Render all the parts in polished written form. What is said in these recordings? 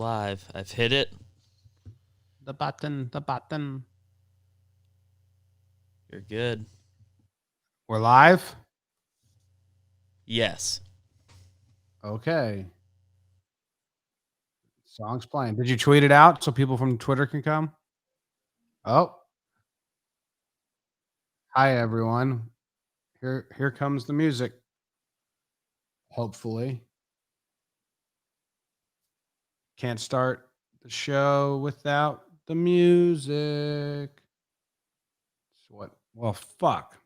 live. I've hit it. The button. You're good. We're live? Yes. Okay. Song's playing. Did you tweet it out so people from Twitter can come? Oh. Hi, everyone. Here comes the music. Hopefully. Can't start the show without the music. Well, fuck.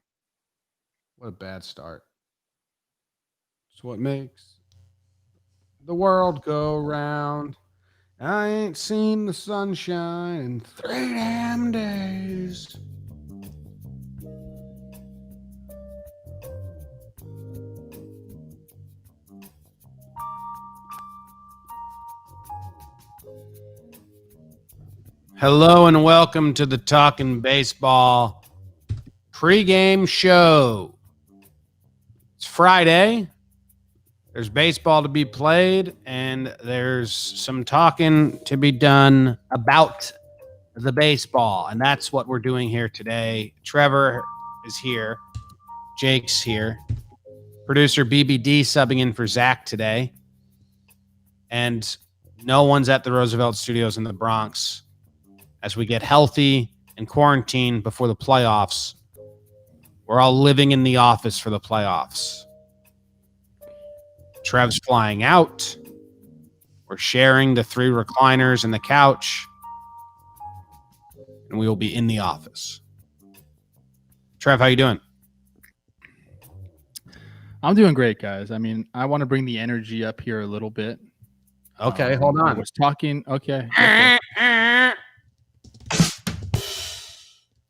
What a bad start. It's what makes the world go round. I ain't seen the sunshine in 3 damn days. Hello and welcome to the Talkin Baseball pregame show. It's Friday. There's baseball to be played, and there's some talking to be done about the baseball, and that's what we're doing here today. Trevor is here. Jake's here. Producer BBD subbing in for Zach today. And no one's at the Roosevelt Studios in the Bronx. As we get healthy and quarantine before the playoffs, we're all living in the office for the playoffs. Trev's flying out. We're sharing the 3 recliners and the couch. And we will be in the office. Trev, how you doing? I'm doing great, guys. I mean, I want to bring the energy up here a little bit. Okay, hold on. I was talking. Okay.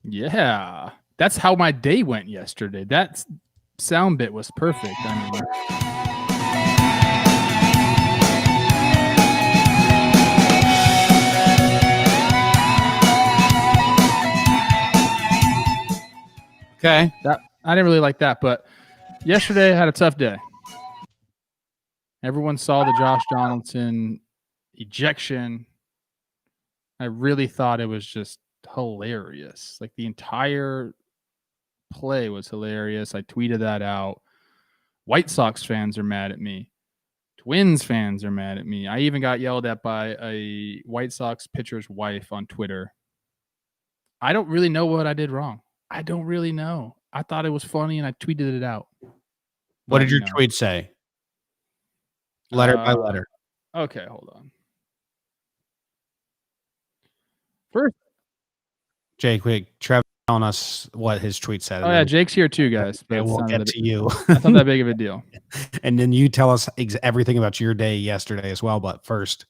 Yeah. That's how my day went yesterday. That sound bit was perfect. I mean, okay. I didn't really like that, but yesterday I had a tough day. Everyone saw the Josh Donaldson ejection. I really thought it was just hilarious. Like the entire play was hilarious. I tweeted that out. White Sox fans are mad at me. Twins fans are mad at me. I even got yelled at by a White Sox pitcher's wife on Twitter. I don't really know what I did wrong. I don't really know. I thought it was funny and I tweeted it out. What did your tweet say? Letter by letter. Okay, hold on. First, Jake, wait, Trevor telling us what his tweet said. Oh, yeah, Jake's here too, guys. It won't get to you. That's not that big of a deal. And then you tell us everything about your day yesterday as well. But first,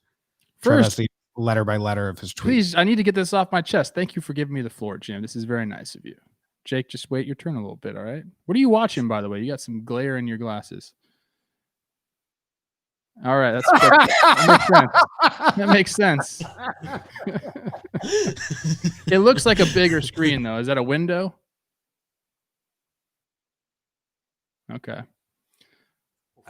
the letter by letter of his tweet. Please, I need to get this off my chest. Thank you for giving me the floor, Jim. This is very nice of you. Jake, just wait your turn a little bit, all right? What are you watching, by the way? You got some glare in your glasses. All right, that makes sense. It looks like a bigger screen, though. Is that a window? Okay.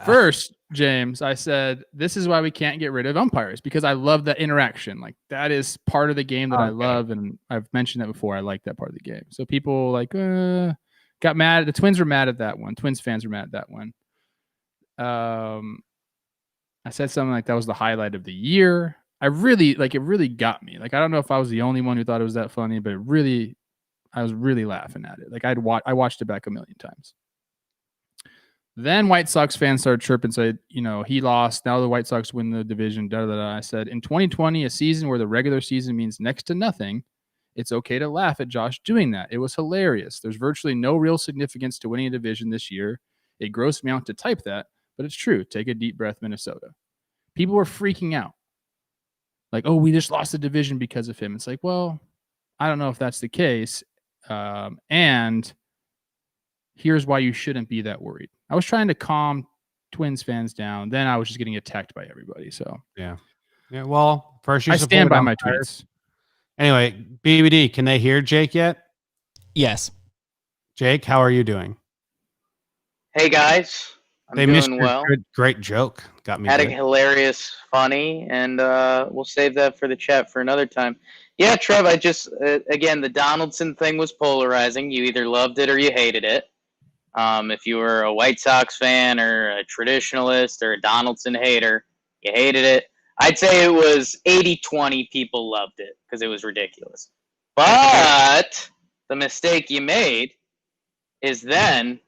First, James, I said, this is why we can't get rid of umpires, because I love that interaction. Like, that is part of the game that I love, and I've mentioned that before. I like that part of the game. So people got mad. The Twins were mad at that one. Twins fans were mad at that one. I said something like that was the highlight of the year. It really got me. Like, I don't know if I was the only one who thought it was that funny, but I was really laughing at it. Like, I watched it back a million times. Then White Sox fans started chirping, said, he lost. Now the White Sox win the division. I said, in 2020, a season where the regular season means next to nothing, it's okay to laugh at Josh doing that. It was hilarious. There's virtually no real significance to winning a division this year. It grossed me out to type that, but it's true. Take a deep breath, Minnesota. People were freaking out. Like, oh, we just lost the division because of him. It's like, well, I don't know if that's the case. And here's why you shouldn't be that worried. I was trying to calm Twins fans down. Then I was just getting attacked by everybody. So yeah. Well, first I stand by my tweets. Anyway, BBD, can they hear Jake yet? Yes. Jake, how are you doing? Hey guys, I'm they doing missed your well. Great joke Got me Had a good. hilarious, funny, and we'll save that for the chat for another time. Yeah, Trev, I just, again, the Donaldson thing was polarizing. You either loved it or you hated it. If you were a White Sox fan or a traditionalist or a Donaldson hater, you hated it. I'd say it was 80-20 people loved it because it was ridiculous. But the mistake you made is then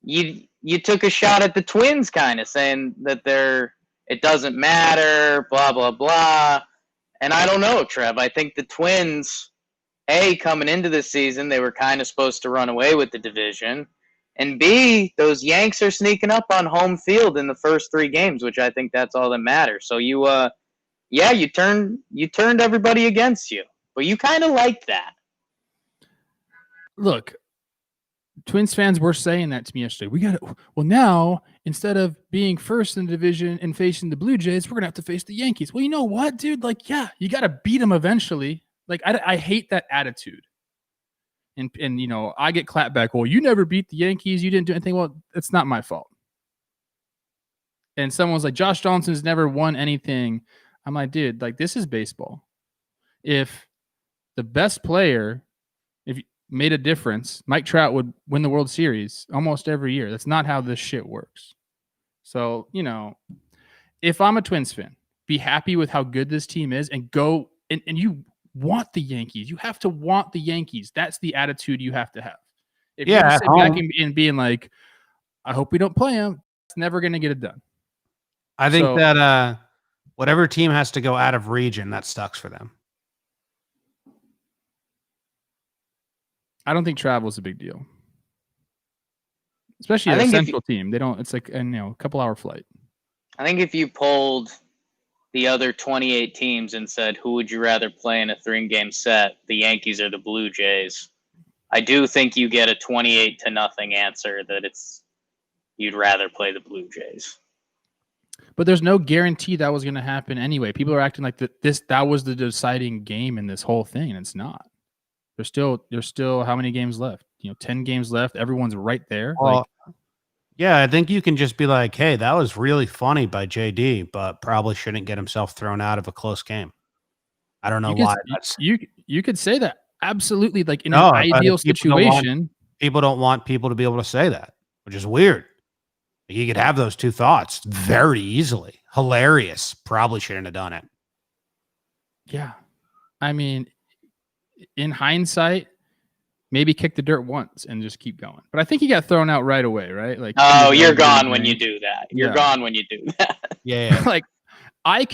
you took a shot at the Twins, kind of saying that it doesn't matter, blah blah blah. And I don't know, Trev. I think the Twins, coming into this season, they were kind of supposed to run away with the division, and B, those Yanks are sneaking up on home field in the first 3 games, which I think that's all that matters. So you turned everybody against you, but you kind of liked that. Look, Twins fans were saying that to me yesterday. Well, now, instead of being first in the division and facing the Blue Jays, we're going to have to face the Yankees. Well, you know what, dude? Like, yeah, you got to beat them eventually. Like, I hate that attitude. And I get clapped back. Well, you never beat the Yankees. You didn't do anything. Well, it's not my fault. And someone's like, Josh Donaldson's never won anything. I'm like, dude, like, this is baseball. If the best player, made a difference, Mike Trout would win the World Series almost every year. That's not how this shit works. So, if I'm a Twins fan, be happy with how good this team is and go and you want the Yankees. You have to want the Yankees. That's the attitude you have to have. If you sit back and being like, I hope we don't play them, it's never going to get it done. I think that whatever team has to go out of region, that sucks for them. I don't think travel is a big deal, especially a central team. They don't. It's like a couple hour flight. I think if you polled the other 28 teams and said, who would you rather play in a 3-game set, the Yankees or the Blue Jays, I do think you get a 28-0 answer that you'd rather play the Blue Jays. But there's no guarantee that was going to happen anyway. People are acting like that was the deciding game in this whole thing, and it's not. There's still how many games left? 10 games left. Everyone's right there. Well, yeah, I think you can just be like, hey, that was really funny by JD, but probably shouldn't get himself thrown out of a close game. I don't know why. You could say that. Absolutely. Like in an ideal situation. People don't want people to be able to say that, which is weird. You could have those two thoughts very easily. Hilarious. Probably shouldn't have done it. Yeah. I mean, in hindsight, maybe kick the dirt once and just keep going. But I think he got thrown out right away, right? Like, you're gone when you do that. You're gone when you do that. Yeah. Like, I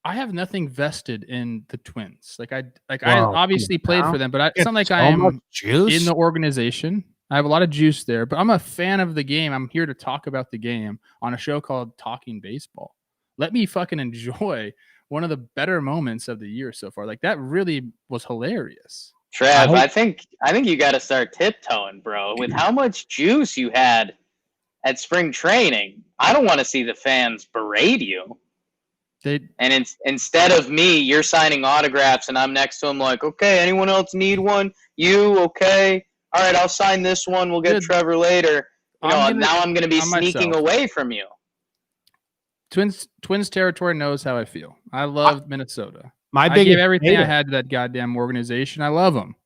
have nothing vested in the Twins. I obviously played for them, but it's not like I am in the organization. I have a lot of juice there, but I'm a fan of the game. I'm here to talk about the game on a show called Talking Baseball. Let me fucking enjoy one of the better moments of the year so far. Like, that really was hilarious. Trev, I think you got to start tiptoeing, bro. With how much juice you had at spring training, I don't want to see the fans berate you. Instead of me, you're signing autographs, and I'm next to him like, okay, anyone else need one? You, okay? All right, I'll sign this one. We'll get Trevor later. Now I'm going to be sneaking away from you. Twins territory knows how I feel. I love Minnesota. I gave everything I had to that goddamn organization. I love them.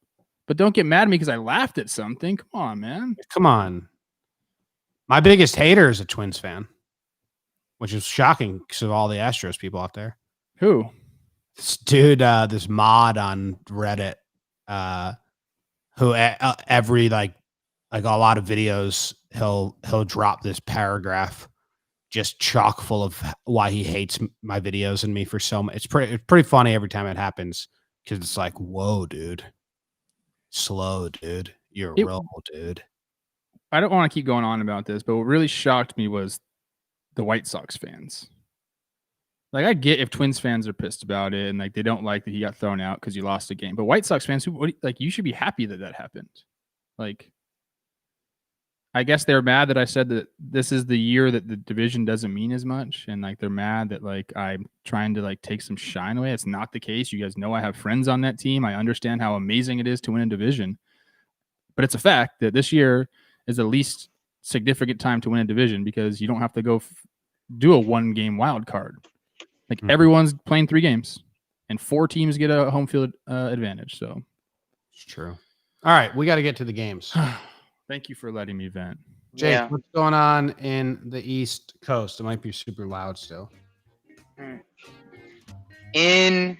But don't get mad at me because I laughed at something. Come on, man. Come on. My biggest hater is a Twins fan, which is shocking because of all the Astros people out there. Who? This dude, this mod on Reddit, who every like a lot of videos, he'll drop this paragraph just chock full of why he hates my videos and me for so much. It's pretty funny every time it happens because it's like, whoa, dude, slow, dude, you're a real dude. I don't want to keep going on about this, but what really shocked me was the White Sox fans. Like, I get if Twins fans are pissed about it and like they don't like that he got thrown out because you lost a game, but White Sox fans, you should be happy that happened. Like, I guess they're mad that I said that this is the year that the division doesn't mean as much. And like, they're mad that like I'm trying to like take some shine away. It's not the case. You guys know I have friends on that team. I understand how amazing it is to win a division, but it's a fact that this year is the least significant time to win a division because you don't have to go do a 1-game wild card. Like everyone's playing 3 games, and 4 teams get a home field advantage. So it's true. All right, we got to get to the games. thank you for letting me vent. Jake, what's going on in the East Coast? It might be super loud still. In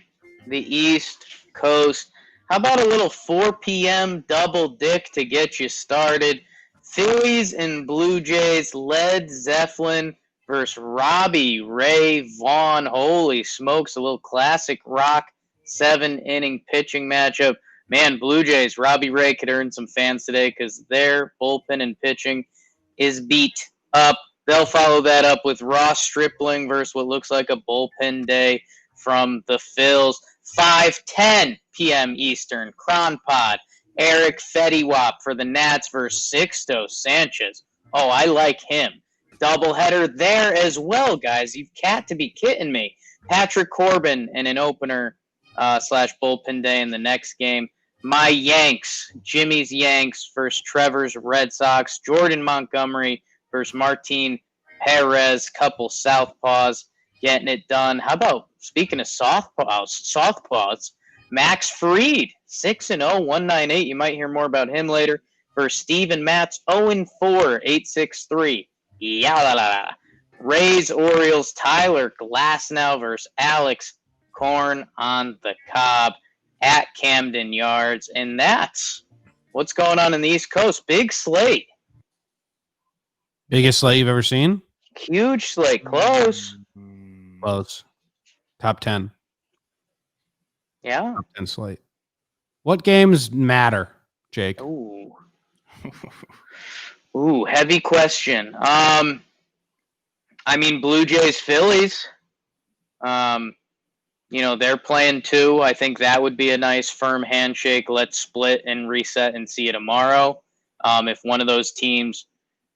the East Coast, how about a little 4 p.m. double dick to get you started? Phillies and Blue Jays, Led Zeppelin versus Robbie Ray Vaughn. Holy smokes, a little classic rock 7-inning pitching matchup. Man, Blue Jays, Robbie Ray could earn some fans today because their bullpen and pitching is beat up. They'll follow that up with Ross Stripling versus what looks like a bullpen day from the Phils. 5:10 p.m. Eastern, Cronpod, Eric Fettiwap for the Nats versus Sixto Sanchez. Oh, I like him. Doubleheader there as well, guys. You've got to be kidding me. Patrick Corbin in an opener slash bullpen day in the next game. My Yanks, Jimmy's Yanks versus Trevor's Red Sox. Jordan Montgomery versus Martin Perez. Couple southpaws getting it done. How about, speaking of southpaws, Max Fried, 6-0, 198. You might hear more about him later. Versus Steven Matz, 0-4, 863. Yeah, Rays, Orioles, Tyler Glasnow versus Alex Korn on the Cobb at Camden Yards. And that's what's going on in the East Coast. Big slate. Biggest slate you've ever seen? Huge slate. Close. Close. Top 10. Yeah. Top 10 slate. What games matter, Jake? Ooh. Ooh, heavy question. I mean, Blue Jays, Phillies. They're playing 2. I think that would be a nice firm handshake. Let's split and reset and see you tomorrow. If one of those teams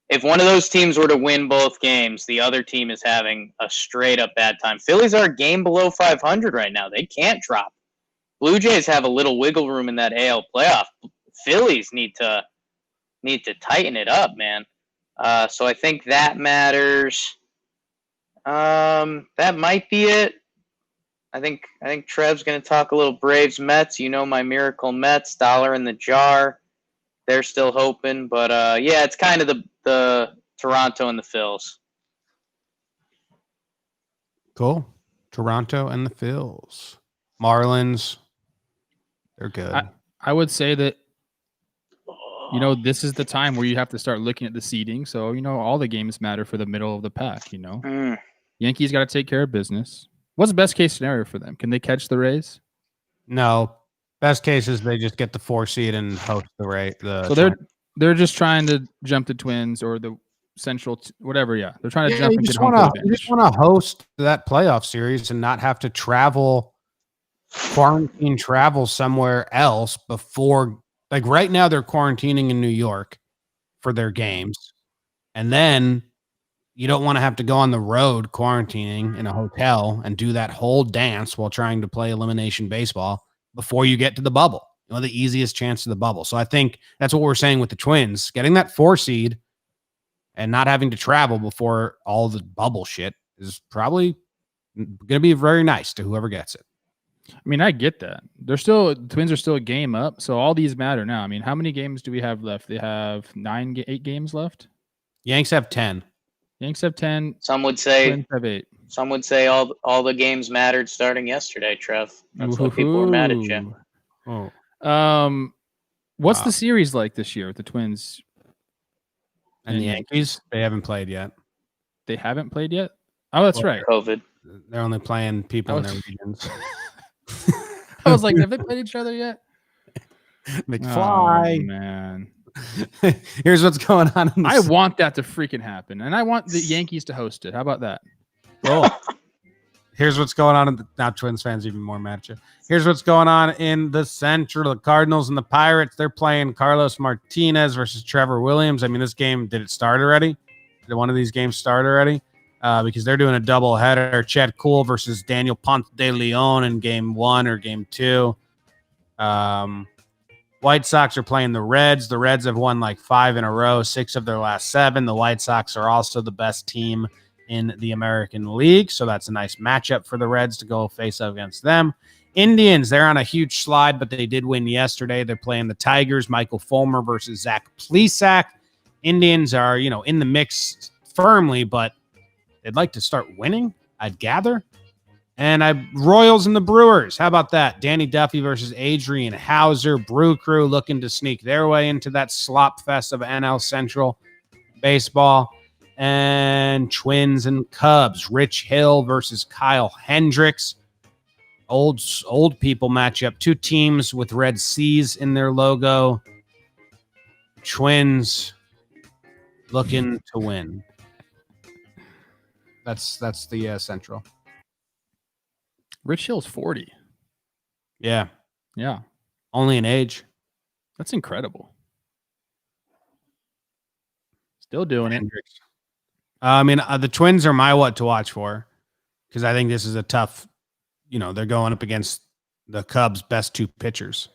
were to win both games, the other team is having a straight up bad time. Phillies are a game below 500 right now. They can't drop. Blue Jays have a little wiggle room in that AL playoff. Phillies need to tighten it up, man. So I think that matters. That might be it. I think Trev's going to talk a little Braves Mets. You know my miracle Mets, dollar in the jar. They're still hoping, but yeah, it's kind of the Toronto and the Phils. Cool. Toronto and the Phils. Marlins. They're good. I would say that, this is the time where you have to start looking at the seeding. So, all the games matter for the middle of the pack, Yankees got to take care of business. What's the best case scenario for them? Can they catch the Rays? No. Best case is they just get the 4 seed and host the Rays. So they're just trying to jump the Twins or the Central, whatever. Yeah, they're trying to jump and get home field advantage. You just want to host that playoff series and not have to quarantine travel somewhere else before. Like right now, they're quarantining in New York for their games, and then you don't want to have to go on the road quarantining in a hotel and do that whole dance while trying to play elimination baseball before you get to the bubble. The easiest chance to the bubble. So I think that's what we're saying with the Twins. Getting that 4 seed and not having to travel before all the bubble shit is probably going to be very nice to whoever gets it. I mean, I get that. The Twins are still a game up, so all these matter now. I mean, how many games do we have left? They have 8 games left. Yanks have 10. Yanks have 10. Some would say Twins have 8. Some would say all the games mattered starting yesterday, Trev. That's why people were mad at you. Oh. What's the series like this year with the Twins and the Yankees? They haven't played yet. They haven't played yet? Oh, that's right. COVID. They're only playing people in their regions. I was like, have they played each other yet? McFly. Oh, man. Here's what's going on. I want that to freaking happen. And I want the Yankees to host it. How about that? Cool. Here's what's going on. Now Twins fans even more mad at you. Here's what's going on in the Central. The Cardinals and the Pirates. They're playing Carlos Martinez versus Trevor Williams. I mean, this game, did it start already? Did one of these games start already? Because they're doing a double header. Chet Cool versus Daniel Ponce de Leon in game 1 or game 2. What White Sox are playing the Reds. The Reds have won like 5 in a row, 6 of their last 7. The White Sox are also the best team in the American League, so that's a nice matchup for the Reds to go face up against them. Indians, they're on a huge slide, but they did win yesterday. They're playing the Tigers, Michael Fulmer versus Zach Plesac. Indians are, in the mix firmly, but they'd like to start winning, I'd gather. And Royals and the Brewers. How about that? Danny Duffy versus Adrian Hauser. Brew Crew looking to sneak their way into that slop fest of NL Central baseball. And Twins and Cubs. Rich Hill versus Kyle Hendricks. Old people matchup. 2 teams with red C's in their logo. Twins looking to win. That's the Central. Rich Hill's 40. Yeah. Yeah. Only an age. That's incredible. Still doing it. The Twins are my what to watch for, because I think this is a tough, they're going up against the Cubs' best 2 pitchers.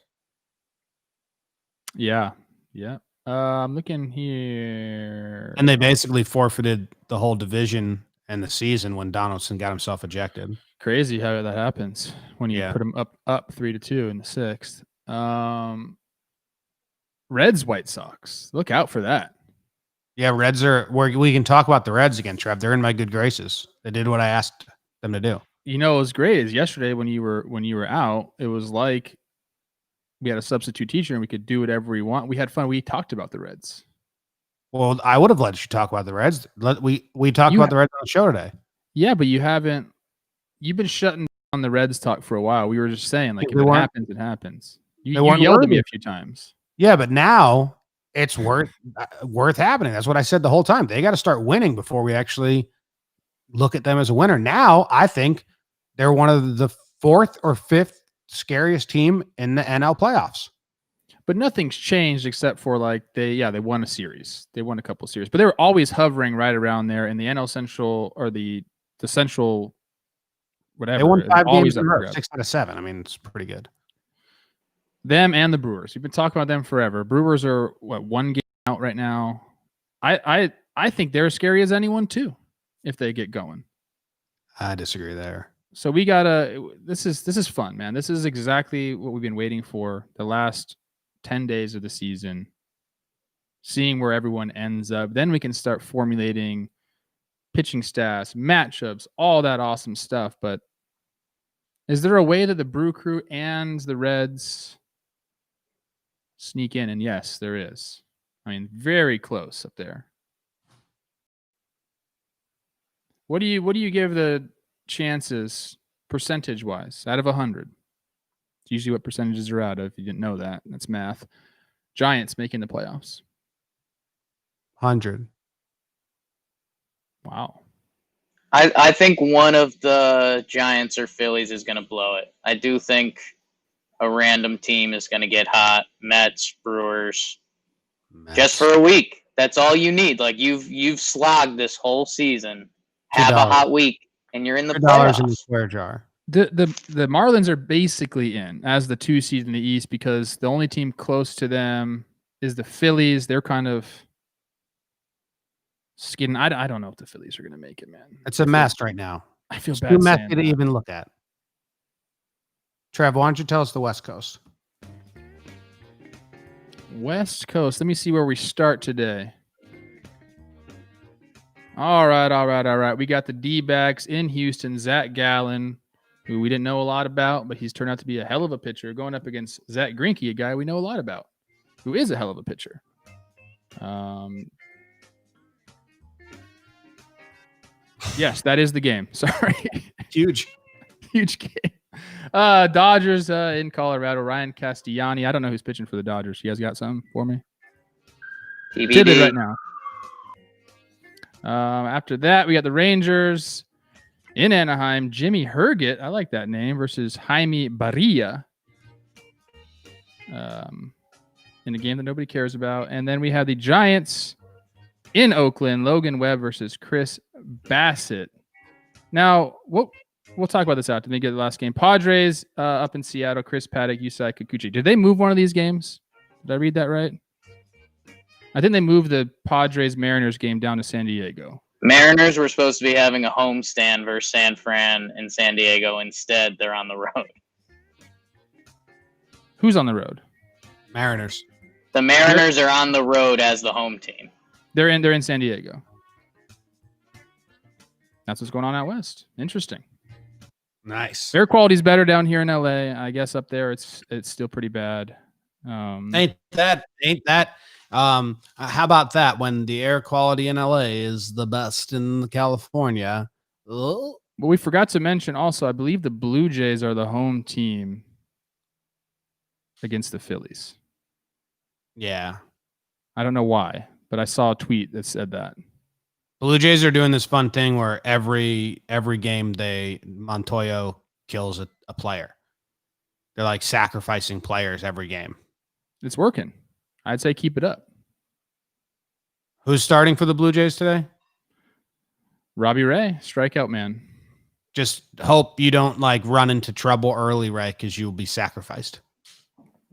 Yeah. Yeah. I'm looking here. And they basically forfeited the whole division and the season when Donaldson got himself ejected. Crazy how that happens when you Yeah. put them up 3-2 in the 6th. Reds, White Sox. Look out for that. Yeah, Reds we can talk about the Reds again, Trev. They're in my good graces. They did what I asked them to do. What was great is yesterday when you were out, it was like we had a substitute teacher and we could do whatever we want. We had fun. We talked about the Reds. Well, I would have let you talk about the Reds. We talked about the Reds on the show today. Yeah, but you haven't. You've been shutting down the Reds talk for a while. We were just saying, like, if it happens, it happens. You yelled at me a few times. Yeah, but now it's worth happening. That's what I said the whole time. They got to start winning before we actually look at them as a winner. Now, I think they're one of the 4th or 5th scariest team in the NL playoffs. But nothing's changed except for they won a series. They won a couple of series, but they were always hovering right around there in the NL Central or the Central. Whatever. They won 5 games in a row, 6 out of 7. I mean, it's pretty good. Them and the Brewers. You've been talking about them forever. Brewers are 1 game out right now. I think they're as scary as anyone too, if they get going. I disagree there. So we gotta. This is fun, man. This is exactly what we've been waiting for the last 10 days of the season. Seeing where everyone ends up, then we can start formulating pitching stats, matchups, all that awesome stuff. But is there a way that the Brew Crew and the Reds sneak in? And yes, there is. I mean, very close up there. What do you give the chances percentage wise out of 100? It's usually what percentages are out of. If you didn't know that, that's math. Giants making the playoffs. 100. Wow. I think one of the Giants or Phillies is going to blow it. I do think a random team is going to get hot. Mets, Brewers, just for a week. That's all you need. Like you've slogged this whole season. Have a hot week, and you're in the playoffs. $2 in the square jar. The Marlins are basically in as the 2 seed in the East because the only team close to them is the Phillies. They're kind of skidding. I don't know if the Phillies are going to make it, man. It's a mess right now. I feel It's bad. too saying messy to that. even look at. Trev, why don't you tell us the West Coast? West Coast. Let me see where we start today. All right. We got the D-backs in Houston. Zach Gallen, who we didn't know a lot about, but he's turned out to be a hell of a pitcher, going up against Zach Greinke, a guy we know a lot about, who is a hell of a pitcher. Yes, that is the game. Sorry. Huge game. Dodgers in Colorado. Ryan Castellani. I don't know who's pitching for the Dodgers. You guys got something for me? TBD right now. After that, we got the Rangers in Anaheim. Jimmy Herget, I like that name, versus Jaime Barria. In a game that nobody cares about. And then we have the Giants in Oakland. Logan Webb versus Chris Bassett. Now, we'll talk about this out to make it the last game. Padres up in Seattle. Chris Paddock, Yusei Kikuchi. Did they move one of these games? Did I read that right? I think they moved the Padres-Mariners game down to San Diego. Mariners were supposed to be having a homestand versus San Fran and San Diego. Instead, they're on the road. Who's on the road? Mariners. The Mariners are on the road as the home team. They're in San Diego. That's what's going on out west. Interesting. Nice. Air quality's better down here in LA. I guess up there it's still pretty bad. Ain't that? How about that? When the air quality in LA is the best in California. Oh. But we forgot to mention also, I believe the Blue Jays are the home team against the Phillies. Yeah. I don't know why, but I saw a tweet that said that. Blue Jays are doing this fun thing where every game Montoyo kills a player. They're like sacrificing players every game. It's working. I'd say keep it up. Who's starting for the Blue Jays today? Robbie Ray, strikeout man. Just hope you don't like run into trouble early, Ray, because you'll be sacrificed.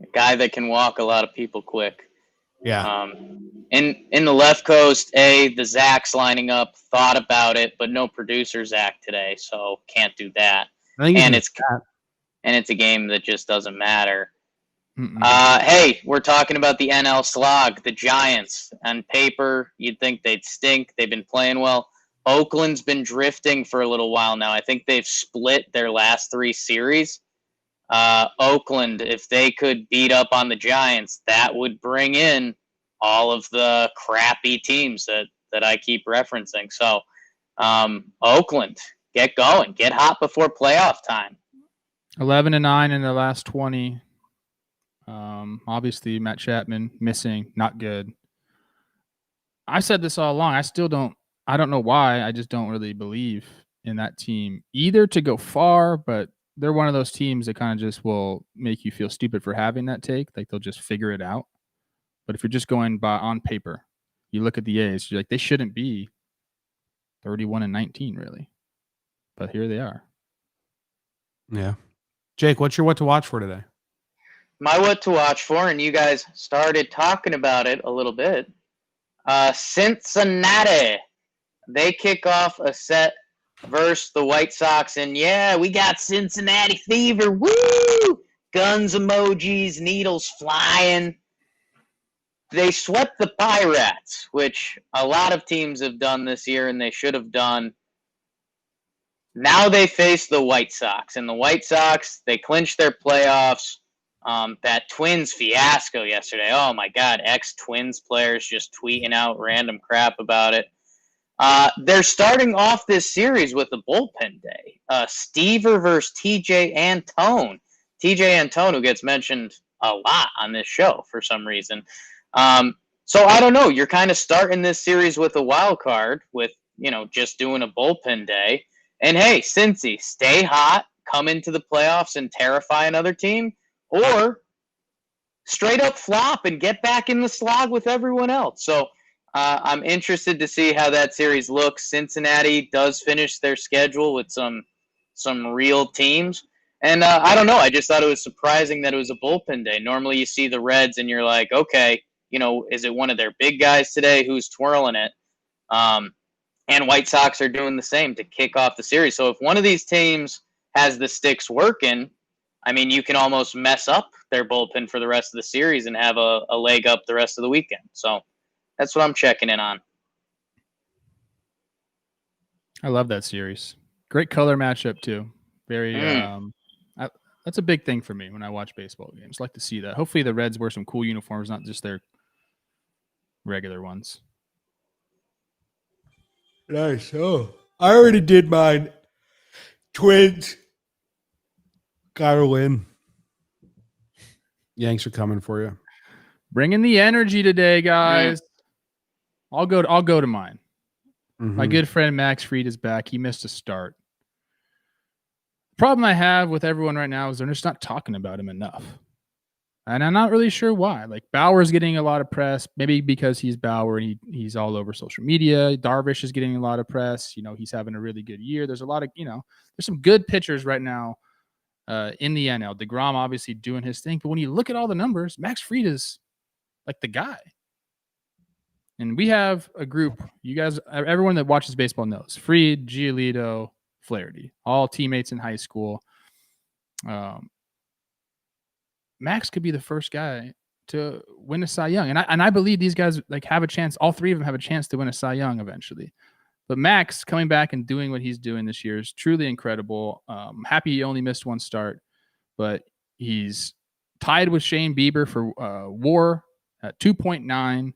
A guy that can walk a lot of people quick. Yeah. In the left coast, the Zach's lining up, thought about it, but no producer Zach today, so can't do that. And it's a game that just doesn't matter. Hey, we're talking about the NL slog, the Giants. On paper, you'd think they'd stink. They've been playing well. Oakland's been drifting for a little while now. I think they've split their last 3 series. Oakland, if they could beat up on the Giants, that would bring in all of the crappy teams that I keep referencing. So, Oakland, get going. Get hot before playoff time. 11-9 in the last 20. Obviously, Matt Chapman missing, not good. I said this all along. I don't know why. I just don't really believe in that team either to go far, but they're one of those teams that kind of just will make you feel stupid for having that take. Like they'll just figure it out. But if you're just going by on paper, you look at the A's, you're like, they shouldn't be 31-19, really. But here they are. Yeah. Jake, what's your what to watch for today? My what to watch for, and you guys started talking about it a little bit. Cincinnati. They kick off a set versus the White Sox, and yeah, we got Cincinnati fever. Woo! Guns emojis, needles flying. They swept the Pirates, which a lot of teams have done this year, and they should have done. Now they face the White Sox, and the White Sox, they clinched their playoffs. That Twins fiasco yesterday, oh my God, ex-Twins players just tweeting out random crap about it. They're starting off this series with a bullpen day. Stever versus TJ Antone. TJ Antone, who gets mentioned a lot on this show for some reason. So I don't know. You're kind of starting this series with a wild card with, just doing a bullpen day. And hey, Cincy, stay hot, come into the playoffs and terrify another team, or straight up flop and get back in the slog with everyone else. So I'm interested to see how that series looks. Cincinnati does finish their schedule with some real teams. And I don't know. I just thought it was surprising that it was a bullpen day. Normally you see the Reds and you're like, okay, is it one of their big guys today? Who's twirling it? And White Sox are doing the same to kick off the series. So if one of these teams has the sticks working, I mean, you can almost mess up their bullpen for the rest of the series and have a leg up the rest of the weekend. So that's what I'm checking in on. I love that series. Great color matchup too. Very. That's a big thing for me when I watch baseball games. I like to see that. Hopefully the Reds wear some cool uniforms, not just their regular ones. Nice. Oh, I already did mine. Twins. Gotta win. Yanks are coming for you. Bringing the energy today, guys. I'll go to mine. Mm-hmm. My good friend Max Fried is back. He missed a start. The problem I have with everyone right now is they're just not talking about him enough. And I'm not really sure why. Like Bauer's getting a lot of press, maybe because he's Bauer and he's all over social media. Darvish is getting a lot of press. He's having a really good year. There's a lot of, there's some good pitchers right now in the NL. DeGrom obviously doing his thing. But when you look at all the numbers, Max Fried is like the guy. And we have a group, you guys, everyone that watches baseball knows, Fried, Giolito, Flaherty, all teammates in high school. Max could be the first guy to win a Cy Young. And I believe these guys like have a chance. All three of them have a chance to win a Cy Young eventually. But Max coming back and doing what he's doing this year is truly incredible. Happy he only missed one start, but he's tied with Shane Bieber for WAR at 2.9.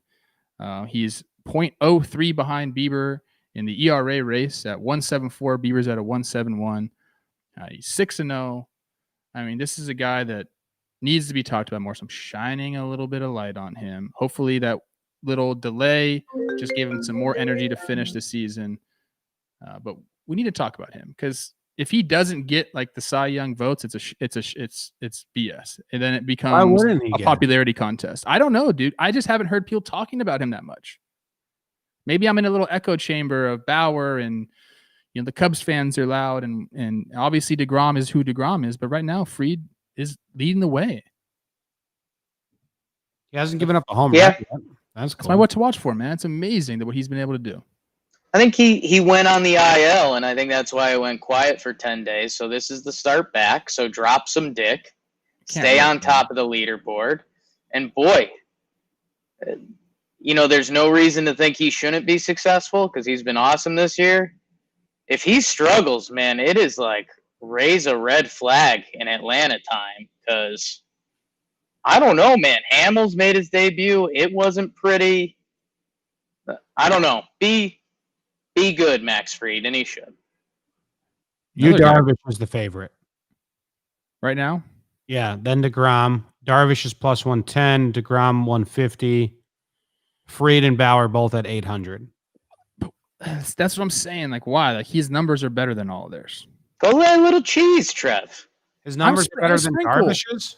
He's 0.03 behind Bieber in the ERA race at 1.74. Bieber's at a 1.71. He's 6-0. I mean, this is a guy that needs to be talked about more. So I'm shining a little bit of light on him. Hopefully that little delay just gave him some more energy to finish the season. But we need to talk about him because if he doesn't get like the Cy Young votes, it's BS, and then it becomes a popularity contest. I don't know, dude. I just haven't heard people talking about him that much. Maybe I'm in a little echo chamber of Bauer, and the Cubs fans are loud, and obviously DeGrom is who DeGrom is, but right now Fried is leading the way. He hasn't given up a home run yet. That's cool. That's what to watch for, man. It's amazing that what he's been able to do. I think he went on the IL, and I think that's why it went quiet for 10 days. So this is the start back. So drop some dick. Stay on top of the leaderboard. And boy, there's no reason to think he shouldn't be successful because he's been awesome this year. If he struggles, man, it is like raise a red flag in Atlanta time because I don't know, man. Hamels made his debut. It wasn't pretty. I don't know. Be good, Max Fried, and he should. Darvish was the favorite. Right now? Yeah, then DeGrom. Darvish is plus 110, DeGrom 150. Fried and Bauer both at 800. That's what I'm saying. Like, why? Like, his numbers are better than all of theirs. Go lay a little cheese, Trev. His numbers are better than Darvish's?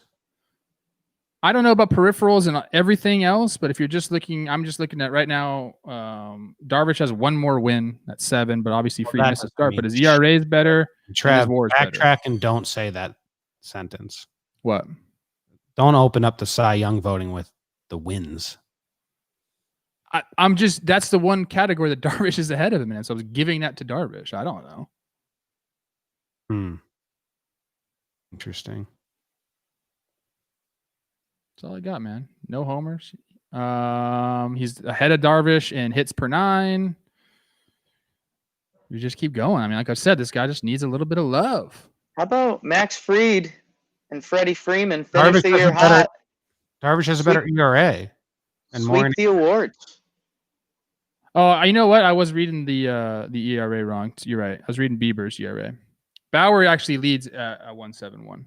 I don't know about peripherals and everything else, but if you're just looking, I'm just looking at right now. Darvish has one more win at 7, but obviously Fried missed a start. But his ERA is better. Trev, backtrack and don't say that sentence. What? Don't open up the Cy Young voting with the wins. I'm just that's the one category that Darvish is ahead of him in. So I was giving that to Darvish. I don't know. Interesting. That's all I got, man. No homers. He's ahead of Darvish in hits per 9. You just keep going. I mean, like I said, this guy just needs a little bit of love. How about Max Fried and Freddie Freeman finish the year hot? Darvish has a better ERA. And sweep the awards. Oh, you know what? I was reading the ERA wrong. You're right. I was reading Bieber's ERA. Bauer actually leads at 1.71.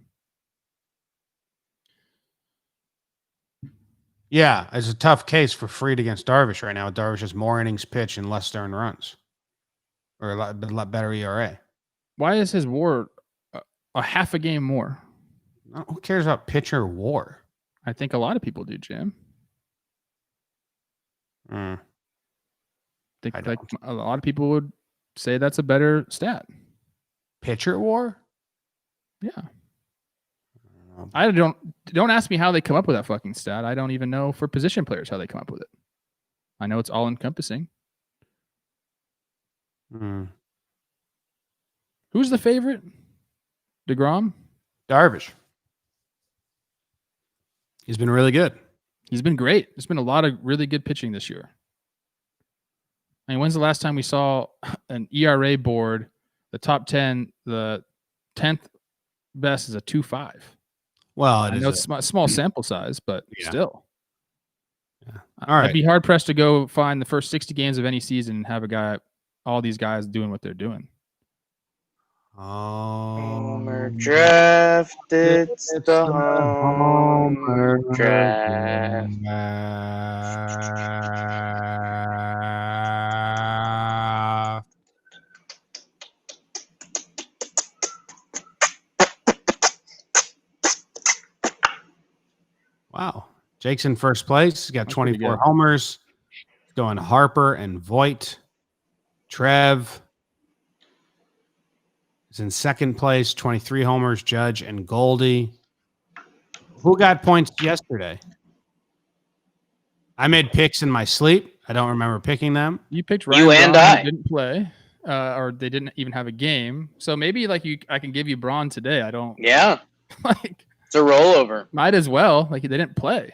Yeah, it's a tough case for Fried against Darvish right now. Darvish has more innings pitched and less earned runs, or a lot better ERA. Why is his WAR a half a game more? Who cares about pitcher WAR? I think a lot of people do, Jim. I think like a lot of people would say that's a better stat. Pitcher WAR? Yeah. I don't ask me how they come up with that fucking stat. I don't even know for position players how they come up with it. I know it's all encompassing. Who's the favorite? DeGrom? Darvish. He's been really good. He's been great. There's been a lot of really good pitching this year. I mean, when's the last time we saw an ERA board? The top 10, the 10th best is a 2.5. Well, I know it's a small sample size, but still. Yeah. All right. I'd be hard pressed to go find the first 60 games of any season and have all these guys doing what they're doing. Homer draft. It's the Homer draft. Wow. Jake's in first place. He's got 24 homers. He's going Harper and Voit. Trev is in second place, 23 homers, Judge and Goldie. Who got points yesterday? I made picks in my sleep. I don't remember picking them. You picked You Ryan and Braun, I. who didn't play, or they didn't even have a game. So maybe I can give you Braun today. I don't Yeah, like. it's a rollover. Might as well. Like they didn't play.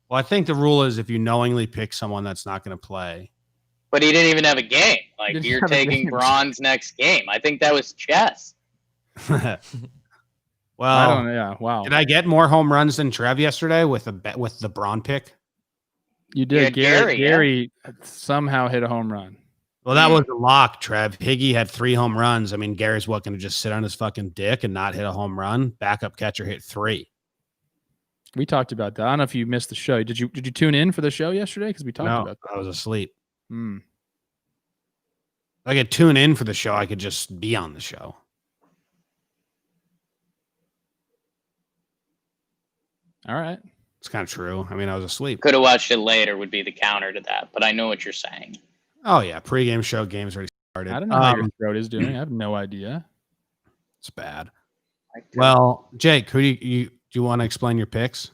Well, I think the rule is if you knowingly pick someone that's not going to play. But he didn't even have a game. Like, Didn't you're have a taking game. Braun's next game. I think that was chess. I Well, don't know. Yeah. Wow. did I get more home runs than Trev yesterday with the Braun pick? You did. Yeah, Gary, Gary somehow hit a home run. Well, that was a lock, Trev. Higgy had 3 home runs. I mean, Gary's what, going to just sit on his fucking dick and not hit a home run? Backup catcher hit 3. We talked about that. I don't know if you missed the show. Did you tune in for the show yesterday? Because we talked about that. I was asleep. Hmm. If I could tune in for the show, I could just be on the show. All right. It's kind of true. I mean, I was asleep. Could have watched it later would be the counter to that, but I know what you're saying. Oh, yeah. Pregame show, game's already started. I don't know how your throat is doing. I have no idea. It's bad. Well, Jake, who do you want to explain your picks?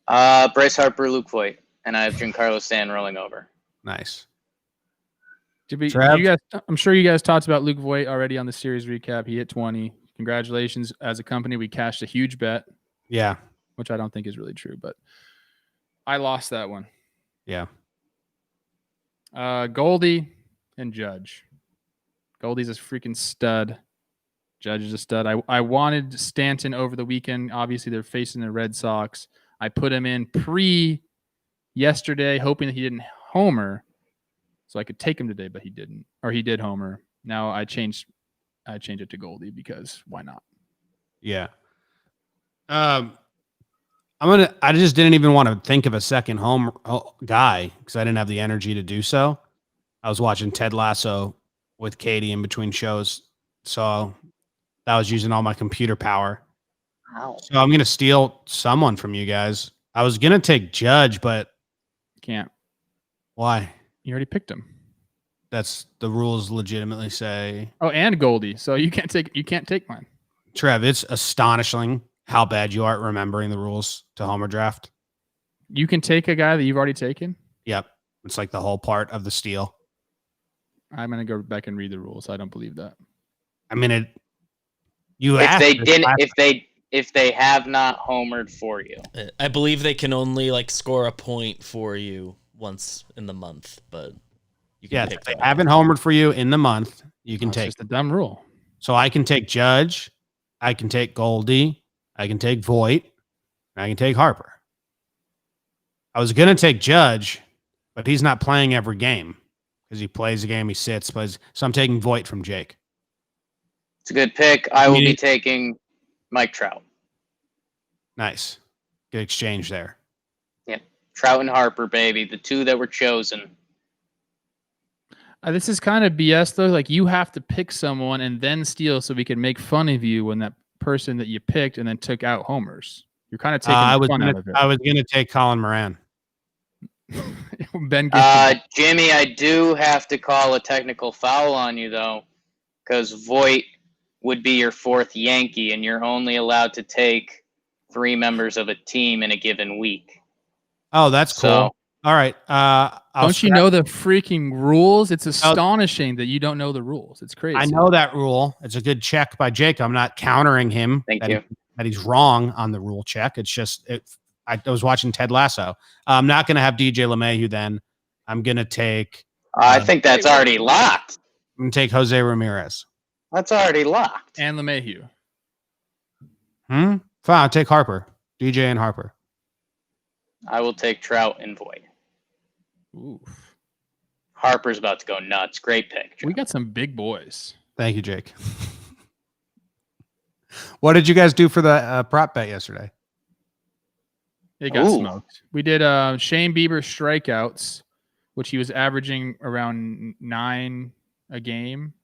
Bryce Harper, Luke Voigt, and I have Giancarlo Stanton rolling over. Nice. Trev? You guys, I'm sure you guys talked about Luke Voigt already on the series recap. He hit 20. Congratulations. As a company, we cashed a huge bet. Yeah. Which I don't think is really true, but I lost that one. Yeah. Goldie and Judge. Goldie's a freaking stud. Judge is a stud. I wanted Stanton over the weekend. Obviously, they're facing the Red Sox. I put him in yesterday, hoping that he didn't homer, so I could take him today, but he didn't, or he did homer. Now I changed it to Goldie because why not? Yeah. I just didn't even want to think of a second home guy because I didn't have the energy to do so. I was watching Ted Lasso with Katie in between shows, so that was using all my computer power. Wow. So I'm gonna steal someone from you guys. I was gonna take Judge, but Can't. why? You already picked him. That's the rules legitimately say. Oh, and Goldie. So you can't take mine. Trev, it's astonishing how bad you are at remembering the rules to Homer Draft. You can take a guy that you've already taken. Yep. It's like the whole part of the steal. I'm gonna go back and read the rules. I don't believe that. I mean, If they have not homered for you, I believe they can only score a point for you once in the month, but you can pick if they them. haven't homered for you in the month, you can take. Just a dumb rule. So I can take Judge, I can take Goldie, I can take Voigt, and I can take Harper. I was gonna take Judge, but he's not playing every game because he plays a game, he sits, plays. So I'm taking Voigt from Jake. it's a good pick. I will be taking Mike Trout. Nice, good exchange there. Yep, Trout and Harper, baby, the two that were chosen. This is kind of BS though. Like you have to pick someone and then steal so we can make fun of you when that person that you picked and then took out homers. You're kind of taking the fun out of it. I was gonna take Colin Moran. Ben Jimmy, I do have to call a technical foul on you though, because Voigt would be your 4th Yankee, and you're only allowed to take 3 members of a team in a given week. Oh, that's cool. So, all right. Don't you know the freaking rules? It's astonishing that you don't know the rules. It's crazy. I know that rule. It's a good check by Jake. I'm not countering him. Thank you. That he's wrong on the rule check. It's just I was watching Ted Lasso. I'm not going to have DJ LeMahieu then. I'm going to take. I think that's already locked. I'm going to take Jose Ramirez. That's already locked. And LeMahieu. Fine. I'll take Harper. DJ and Harper. I will take Trout and Voigt. Oof. Harper's about to go nuts. Great pick. We got some big boys. Thank you, Jake. What did you guys do for the prop bet yesterday? It got smoked. We did Shane Bieber strikeouts, which he was averaging around 9 a game.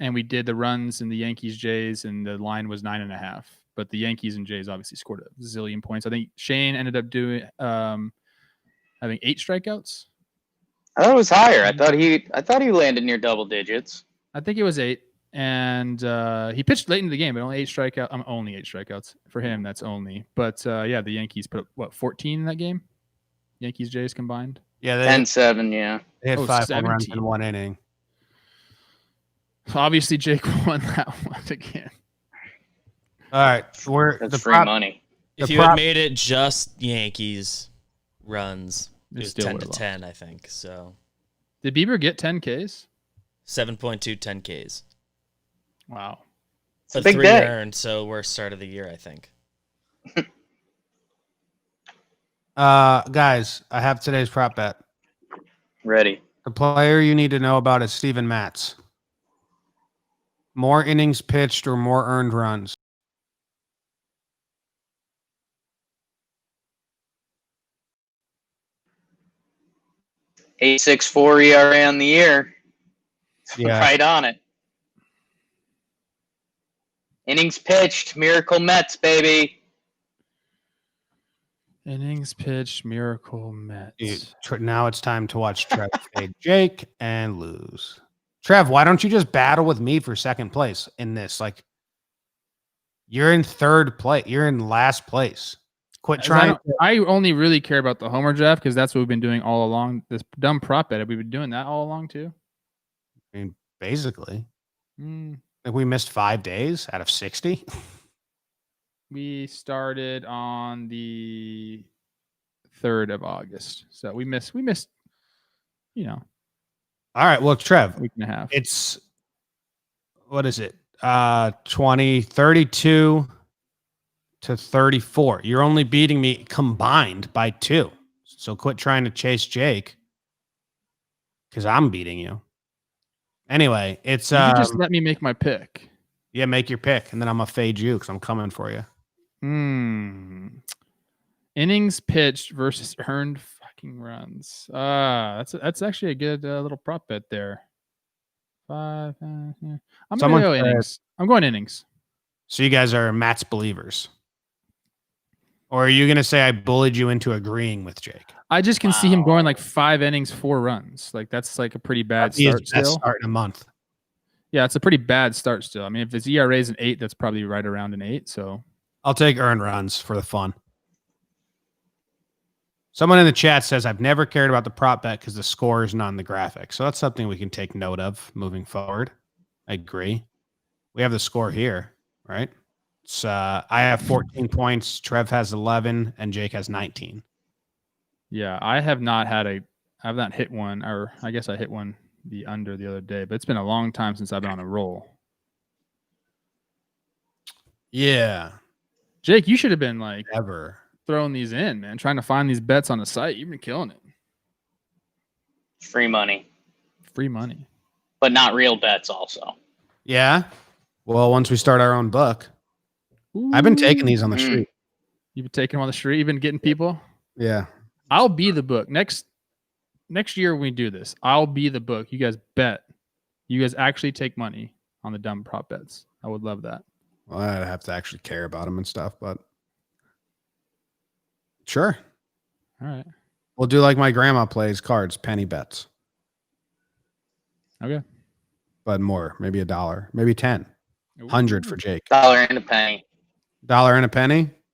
And we did the runs in the Yankees Jays, and the line was 9.5. But the Yankees and Jays obviously scored a zillion points. I think Shane ended up doing having 8 strikeouts. I thought it was higher. I thought he landed near double digits. I think it was 8. And he pitched late in the game, but only 8 strikeouts. Only 8 strikeouts for him. That's only. But yeah, the Yankees put up 14 in that game. Yankees Jays combined. Yeah, 10-7, yeah. they had 5 home runs 17. in 1 inning. Obviously, Jake won that one again. All right, That's free money. If you had made it just Yankees runs, it was still 10-10, I think. So Did Bieber get 10 Ks? 7.2 10Ks. Wow. It's a But big 3 day. earned, so worst start of the year, I think. Guys, I have today's prop bet. Ready. The player you need to know about is Steven Matz. More innings pitched or more earned runs? .864 ERA on the year. Yeah. Right on it. Innings pitched, miracle Mets, baby. Innings pitched, miracle Mets. Now it's time to watch Trev fade Jake and lose. Trev, why don't you just battle with me for second place in this? Like, you're in third place. You're in last place. Quit trying. I only really care about the homer draft because that's what we've been doing all along. This dumb prop bet. Have we been doing that all along too? I mean, basically. Like we missed 5 days out of 60. We started on the 3rd of August. So we missed, you know. All right. Well, Trev, a week and a half. It's, what is it? 32 to 34. You're only beating me combined by 2. So quit trying to chase Jake because I'm beating you. Anyway, it's you just let me make my pick. Yeah, make your pick, and then I'm gonna fade you because I'm coming for you. Innings pitched versus earned fucking runs. That's actually a good little prop bet there. 5. I'm gonna go innings. I'm going innings. So you guys are Matt's believers, or are you gonna say I bullied you into agreeing with Jake? I just can see him going like 5 innings, 4 runs. Like that's like a pretty bad start still. Start in a month. Yeah, it's a pretty bad start still. I mean, if his ERA is an 8, that's probably right around an 8. So I'll take earned runs for the fun. Someone in the chat says I've never cared about the prop bet because the score is not on the graphic. So that's something we can take note of moving forward. I agree. We have the score here, right? It's I have 14 points, Trev has 11, and Jake has 19. Yeah, I have not hit one, or I guess I hit one the under the other day, but it's been a long time since I've been on a roll. Yeah. Jake, you should have been like ever throwing these in, man, trying to find these bets on the site. You've been killing it. Free money. Free money. But not real bets also. Yeah. Well, once we start our own book. Ooh. I've been taking these on the street. You've been taking them on the street? You've been getting people? Yeah. I'll be the book. Next year when we do this, I'll be the book. You guys bet. You guys actually take money on the dumb prop bets. I would love that. Well, I'd have to actually care about them and stuff, but sure. All right. We'll do like my grandma plays cards, penny bets. Okay. But more, maybe $1, maybe 10. 100 for Jake. $1 and a penny. $1 and a penny?